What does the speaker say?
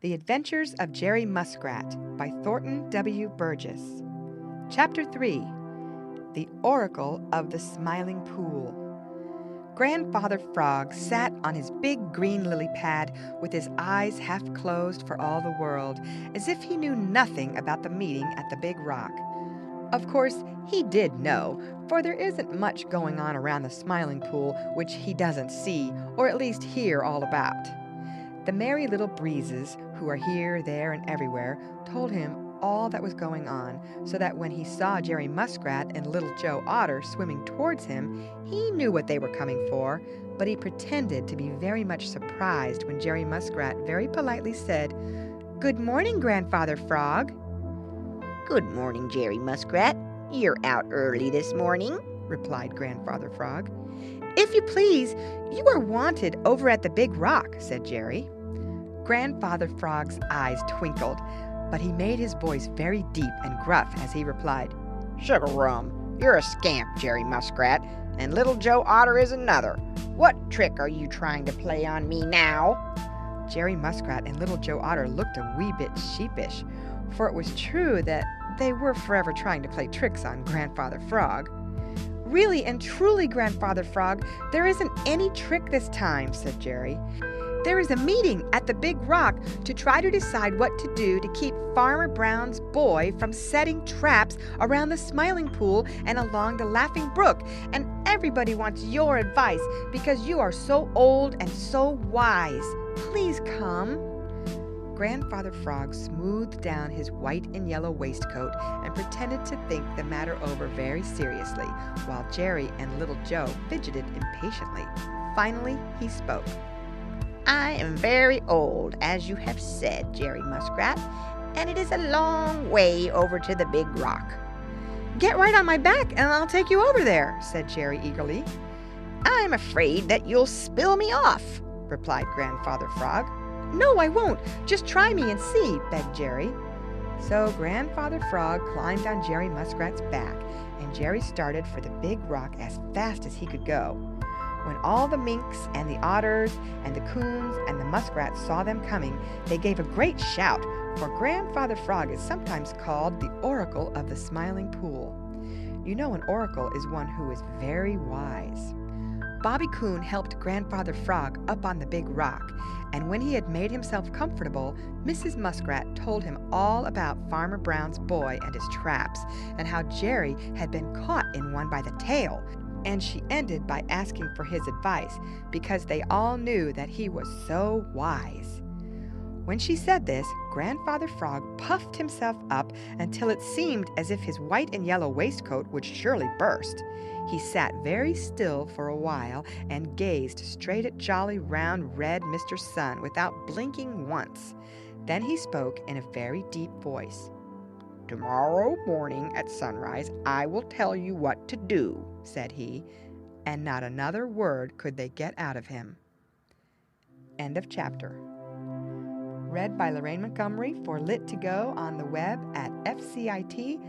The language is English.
The Adventures of Jerry Muskrat by Thornton W. Burgess. Chapter 3. The Oracle of the Smiling Pool. Grandfather Frog sat on his big green lily pad with his eyes half closed for all the world, as if he knew nothing about the meeting at the big rock. Of course, he did know, for there isn't much going on around the Smiling Pool which he doesn't see, or at least hear all about. The merry little breezes, who are here, there, and everywhere, told him all that was going on, so that when he saw Jerry Muskrat and Little Joe Otter swimming towards him, he knew what they were coming for, but he pretended to be very much surprised when Jerry Muskrat very politely said, "Good morning, Grandfather Frog." "Good morning, Jerry Muskrat. You're out early this morning," replied Grandfather Frog. "If you please, you are wanted over at the big rock," said Jerry. Grandfather Frog's eyes twinkled, but he made his voice very deep and gruff as he replied, "Sugar-rum, you're a scamp, Jerry Muskrat, and Little Joe Otter is another. What trick are you trying to play on me now?" Jerry Muskrat and Little Joe Otter looked a wee bit sheepish, for it was true that they were forever trying to play tricks on Grandfather Frog. "Really and truly, Grandfather Frog, there isn't any trick this time," said Jerry. "There is a meeting at the big rock to try to decide what to do to keep Farmer Brown's boy from setting traps around the Smiling Pool and along the Laughing Brook, and everybody wants your advice because you are so old and so wise. Please come." Grandfather Frog smoothed down his white and yellow waistcoat and pretended to think the matter over very seriously, while Jerry and Little Joe fidgeted impatiently. Finally, he spoke. "I am very old, as you have said, Jerry Muskrat, and it is a long way over to the big rock." "Get right on my back and I'll take you over there," said Jerry eagerly. "I'm afraid that you'll spill me off," replied Grandfather Frog. "No, I won't. Just try me and see," begged Jerry. So Grandfather Frog climbed on Jerry Muskrat's back, and Jerry started for the big rock as fast as he could go. When all the minks and the otters and the coons and the muskrats saw them coming, they gave a great shout, for Grandfather Frog is sometimes called the Oracle of the Smiling Pool. You know, an oracle is one who is very wise. Bobby Coon helped Grandfather Frog up on the big rock, and when he had made himself comfortable, Mrs. Muskrat told him all about Farmer Brown's boy and his traps, and how Jerry had been caught in one by the tail, and she ended by asking for his advice, because they all knew that he was so wise. When she said this, Grandfather Frog puffed himself up until it seemed as if his white and yellow waistcoat would surely burst. He sat very still for a while and gazed straight at jolly, round, red Mr. Sun without blinking once. Then he spoke in a very deep voice. "Tomorrow morning at sunrise I will tell you what to do," said he, and not another word could they get out of him. End of chapter. Read by Lorraine Montgomery for Lit to Go on the web at fcit.usf.edu.